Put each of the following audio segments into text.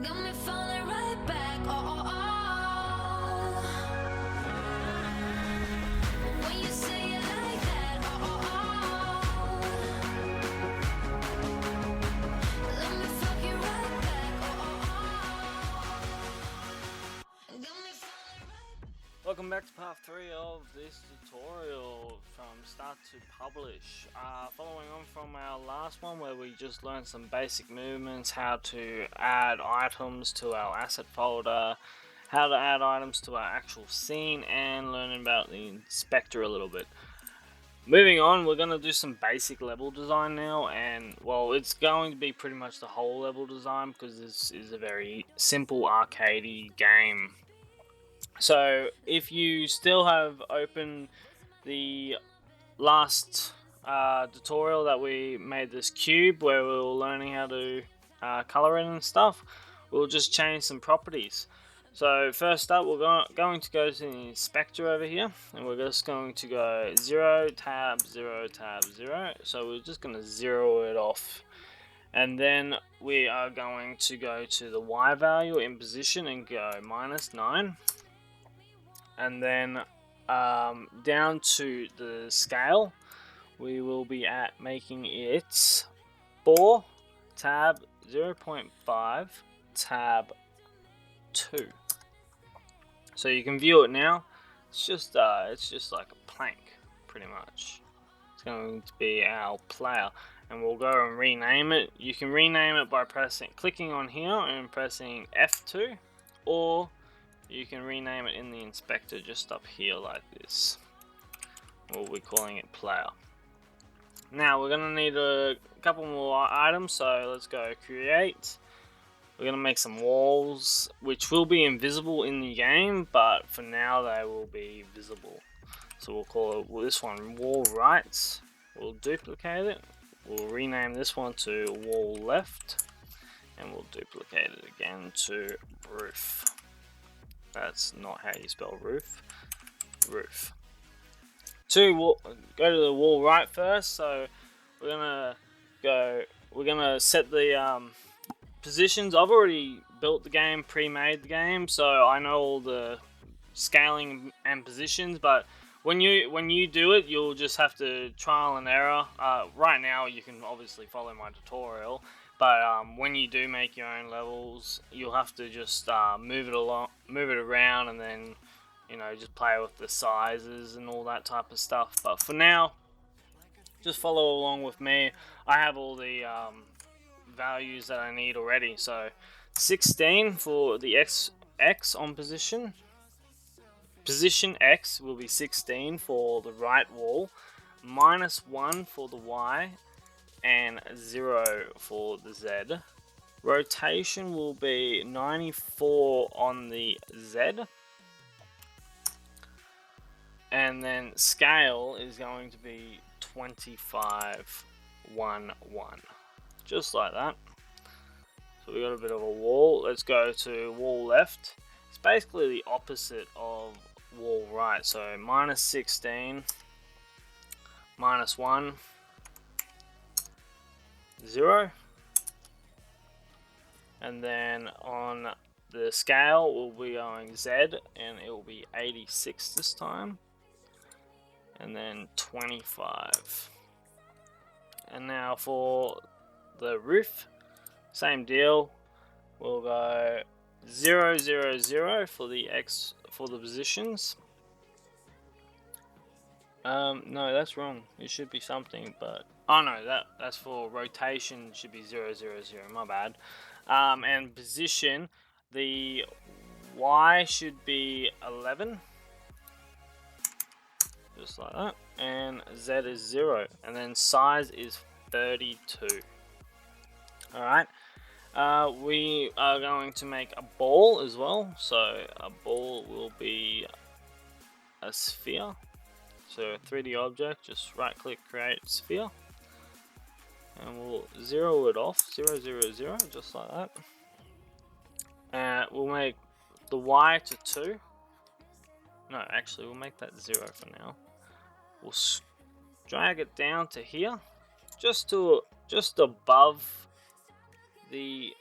Got me falling right back. When you say it like that. Let me fuck you right back. Got me falling right back. Welcome back to part 3 of this tutorial from start to publish. Following on from our last one where we just learned some basic movements, how to add items to our asset folder, how to add items to our actual scene, and learning about the inspector a little bit. Moving on, we're going to do some basic level design now, and well, it's going to be pretty much the whole level design because this is a very simple arcadey game. So if you still have open the last tutorial that we made this cube where we were learning how to color it and stuff, we'll just change some properties. So first up, we're going to go to the inspector over here, and we're just going to go 0 tab 0 tab 0. So we're just going to zero it off. And then we are going to go to the Y value in position and go -9. And then down to the scale, we will be at making it 4 tab 0.5 tab 2. So you can view it now. It's just like a plank, pretty much. It's going to be our player, and we'll go and rename it. You can rename it by clicking on here and pressing F2, or you can rename it in the inspector just up here like this. We'll be calling it player. Now we're going to need a couple more items, so let's go create. We're going to make some walls which will be invisible in the game, but for now they will be visible. So we'll call this one wall right. We'll duplicate it. We'll rename this one to wall left, and we'll duplicate it again to roof. That's not how you spell roof. Roof. Go to the wall right first. So we're gonna set the positions. I've already built the game, pre-made the game, so I know all the scaling and positions. But when you do it, you'll just have to trial and error. Right now, you can obviously follow my tutorial. But when you do make your own levels, you'll have to just move it around, and then just play with the sizes and all that type of stuff. But for now, just follow along with me. I have all the values that I need already. So 16 for the X on position. Position X will be 16 for the right wall, -1 for the Y, and 0 for the Z. Rotation will be 94 on the Z. And then scale is going to be 25:1:1. Just like that. So we got a bit of a wall. Let's go to wall left. It's basically the opposite of wall right. So -16, -1, 0, and then on the scale we'll be going Z, and it will be 86 this time, and then 25. And now for the roof, same deal. We'll go 0, 0, 0 for the X for the positions. No, that's wrong. It should be something, but oh no, that's for rotation. Should be 0, 0, 0. My bad. And position, the Y should be 11, just like that, and Z is 0, and then size is 32. All right. We are going to make a ball as well. So a ball will be a sphere. So a 3D object, just right click, create sphere, and we'll zero it off, 0, 0, 0, just like that. We'll make the Y to 2. No, actually we'll make that 0 for now. We'll drag it down to here, just above the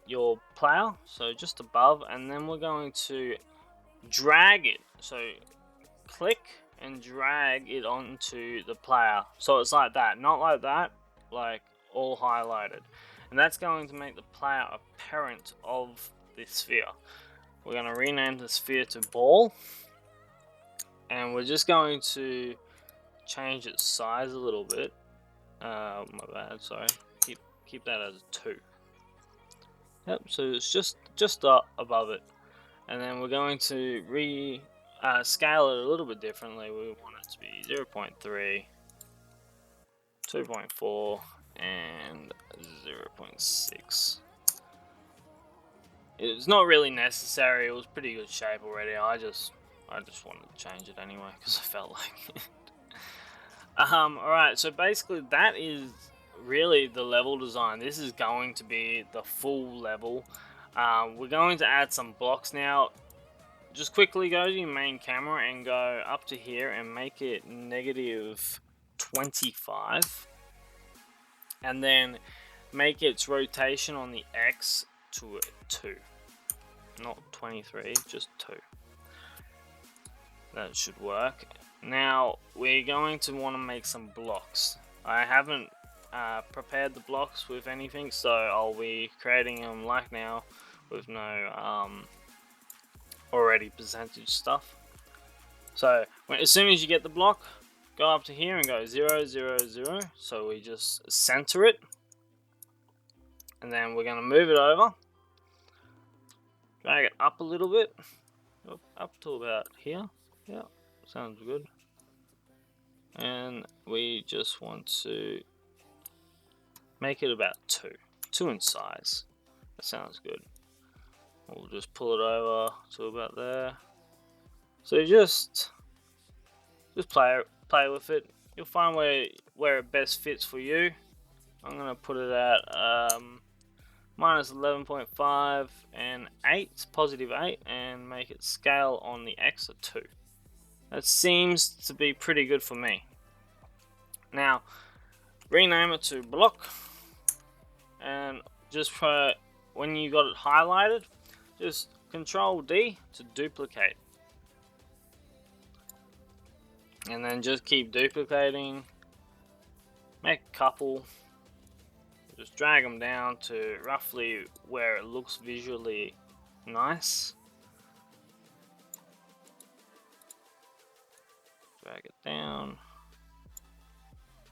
your player, so just above, and then we're going to drag it. So click and drag it onto the player. So it's like that, not like that, like all highlighted. And that's going to make the player a parent of this sphere. We're going to rename the sphere to ball. And we're just going to change its size a little bit. My bad, sorry. Keep that as a 2. Yep, so it's just above it. And then we're going to scale it a little bit differently. We want it to be 0.3, 2.4, and 0.6. It's not really necessary. It was pretty good shape already. I just wanted to change it anyway because I felt like it. Alright, so basically that is really the level design. This is going to be the full level. We're going to add some blocks now. Just quickly go to your main camera and go up to here and make it -25. And then make its rotation on the X to 2. Not 23, just 2. That should work. Now we're going to want to make some blocks. I haven't prepared the blocks with anything, so I'll be creating them like now with no already percentage stuff. So as soon as you get the block, go up to here and go 0, 0, 0. So we just center it, and then we're going to move it over, drag it up a little bit, up to about here. Yeah, sounds good. And we just want to make it about 2 in size. That sounds good. We'll just pull it over to about there. So just play with it. You'll find where it best fits for you. I'm gonna put it at -11.5 and 8, +8, and make it scale on the X of 2. That seems to be pretty good for me. Now, rename it to block, and just for when you got it highlighted, just Control D to duplicate, and then just keep duplicating. Make a couple. Just drag them down to roughly where it looks visually nice. Drag it down,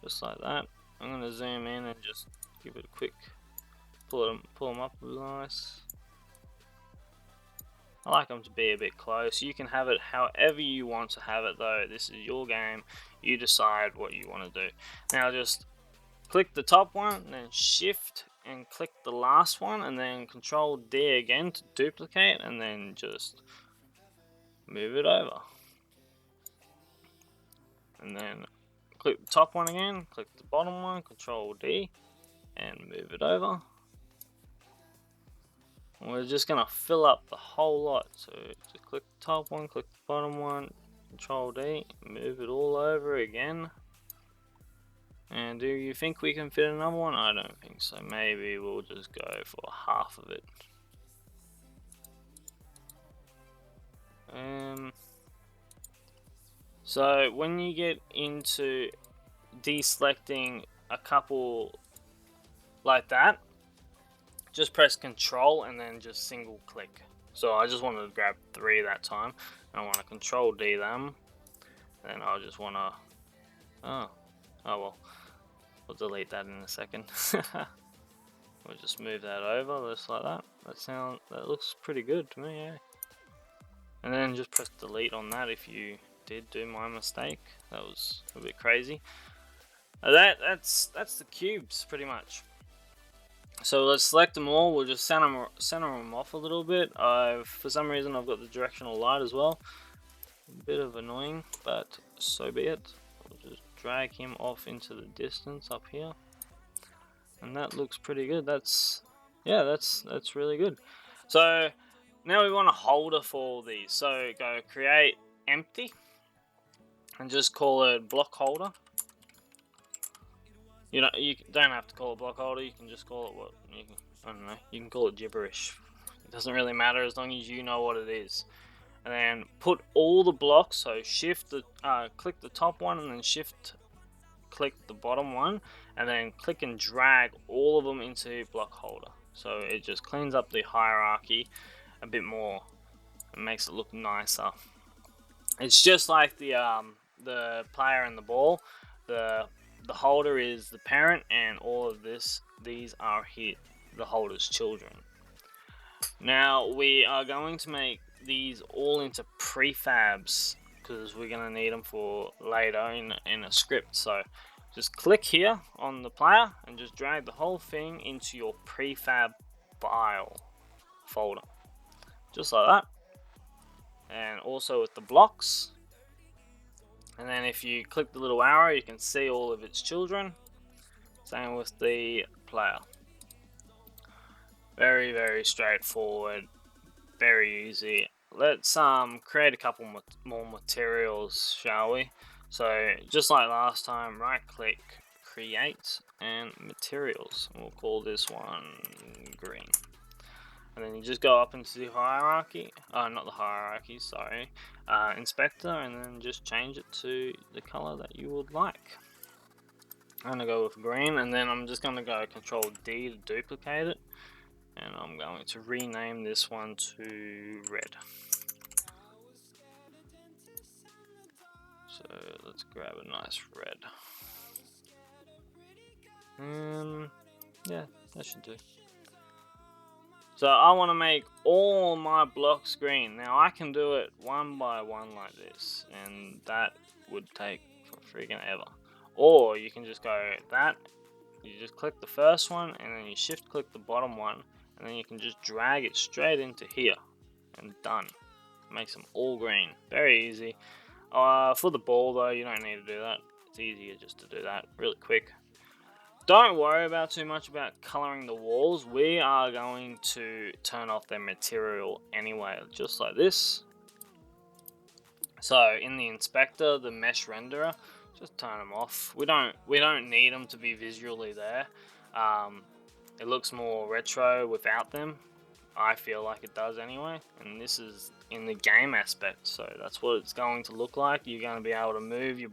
just like that. I'm going to zoom in and just give it a quick pull them up nice. I like them to be a bit close. You can have it however you want to have it though. This is your game. You decide what you want to do. Now just click the top one, and then shift and click the last one, and then Control D again to duplicate, and then just move it over. And then click the top one again, click the bottom one, Control D, and move it over. And we're just gonna fill up the whole lot. So just click the top one, click the bottom one, Control D, move it all over again. And do you think we can fit another one? I don't think so. Maybe we'll just go for half of it. So when you get into deselecting a couple like that, just press Control and then just single click. So I just wanted to grab 3 that time, and I want to Control D them. Then I'll just want to, oh well, we'll delete that in a second. We'll just move that over just like that. That looks pretty good to me, yeah. And then just press delete on that if you did do my mistake. That was a bit crazy. That's the cubes pretty much. So let's select them all. We'll just center them off a little bit. For some reason I've got the directional light as well. A bit of annoying, but so be it. We'll just drag him off into the distance up here, and that looks pretty good. That's really good. So now we want a holder for all these. So go create empty and just call it block holder. You know, you don't have to call it block holder. You can just call it what you can, I don't know. You can call it gibberish. It doesn't really matter as long as you know what it is. And then put all the blocks. So click the top one, and then click the bottom one, and then click and drag all of them into block holder. So it just cleans up the hierarchy a bit more and makes it look nicer. It's just like the player and the ball. The holder is the parent, and all of these are the holder's children. Now we are going to make these all into prefabs because we're going to need them for later in a script. So just click here on the player and just drag the whole thing into your prefab file folder, just like that. And also with the blocks. And then if you click the little arrow, you can see all of its children. Same with the player. Very, very straightforward, very easy. Let's create a couple more materials, shall we? So just like last time, right click, create, and materials. We'll call this one green. And then you just go up into the hierarchy, not the hierarchy, sorry, inspector, and then just change it to the color that you would like. I'm gonna go with green, and then I'm just gonna go Control D to duplicate it, and I'm going to rename this one to red. So let's grab a nice red. Yeah, that should do. So I want to make all my blocks green. Now I can do it one by one like this, and that would take for freaking ever. Or you can just go that, you just click the first one, and then you shift click the bottom one, and then you can just drag it straight into here, and done. Makes them all green. Very easy. For the ball though, you don't need to do that. It's easier just to do that really quick. Don't worry about too much about coloring the walls. We are going to turn off their material anyway, just like this. So in the inspector, the mesh renderer, just turn them off. We don't need them to be visually there. It looks more retro without them. I feel like it does anyway. And this is in the game aspect, so that's what it's going to look like. You're going to be able to move your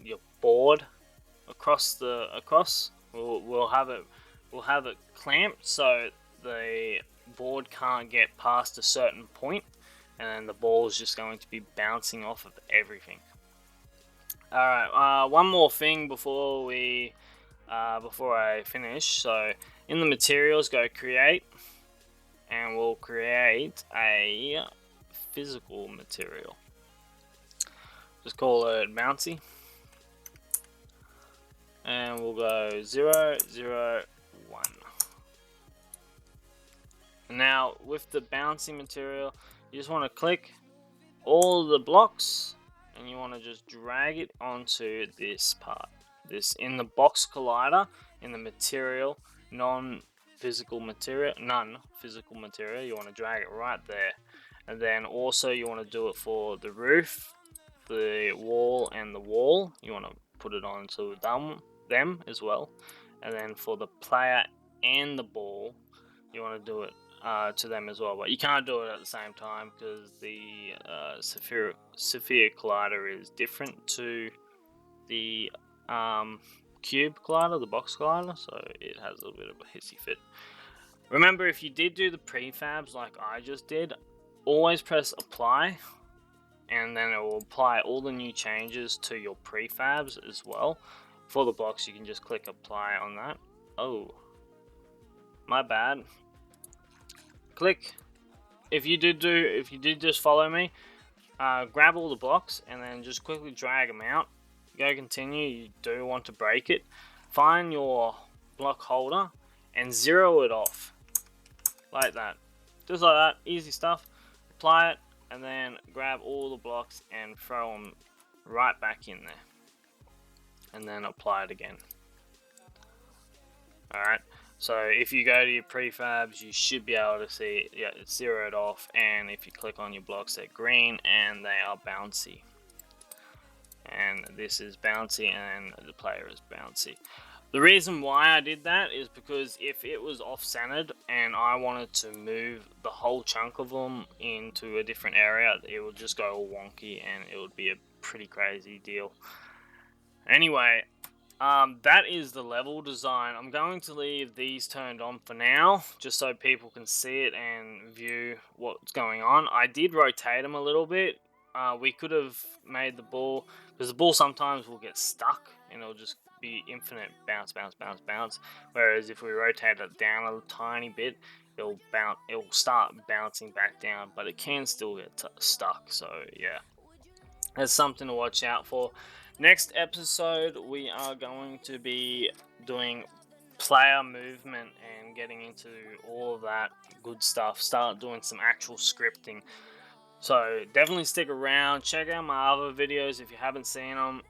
your board across. We'll have it clamped so the board can't get past a certain point, and then the ball is just going to be bouncing off of everything. Alright, one more thing before I finish. So in the materials, go create, and we'll create a physical material. Just call it bouncy, and we'll go 0, 0, 1. Now with the bouncy material, you just want to click all the blocks, and you want to just drag it onto this part. This in the box collider, in the material, non-physical material, you want to drag it right there. And then also you want to do it for the roof, the wall, and the wall. You want to put it onto them as well. And then for the player and the ball, you want to do it to them as well, but you can't do it at the same time because the Sphere Collider is different to the Cube Collider, the Box Collider, so it has a little bit of a hissy fit. Remember, if you did do the prefabs like I just did, always press apply, and then it will apply all the new changes to your prefabs as well. For the blocks, you can just click apply on that. Oh, my bad. Click. If you did just follow me, grab all the blocks and then just quickly drag them out. Go continue. You do want to break it. Find your block holder and zero it off like that. Just like that. Easy stuff. Apply it and then grab all the blocks and throw them right back in there. And then apply it again. Alright. So if you go to your prefabs, you should be able to see, yeah, it's zeroed off, and if you click on your blocks, they're green and they are bouncy. And and this is bouncy, and the player is bouncy. The reason why I did that is because if it was off-centered and I wanted to move the whole chunk of them into a different area, it would just go all wonky and it would be a pretty crazy deal. Anyway, that is the level design. I'm going to leave these turned on for now, just so people can see it and view what's going on. I did rotate them a little bit. We could have made the ball, because the ball sometimes will get stuck and it'll just be infinite bounce, bounce, bounce, bounce. Whereas if we rotate it down a tiny bit, it'll start bouncing back down, but it can still get stuck. So yeah, that's something to watch out for. Next episode, we are going to be doing player movement and getting into all of that good stuff. Start doing some actual scripting. So definitely stick around. Check out my other videos if you haven't seen them.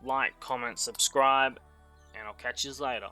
Like, comment, subscribe, and I'll catch you later.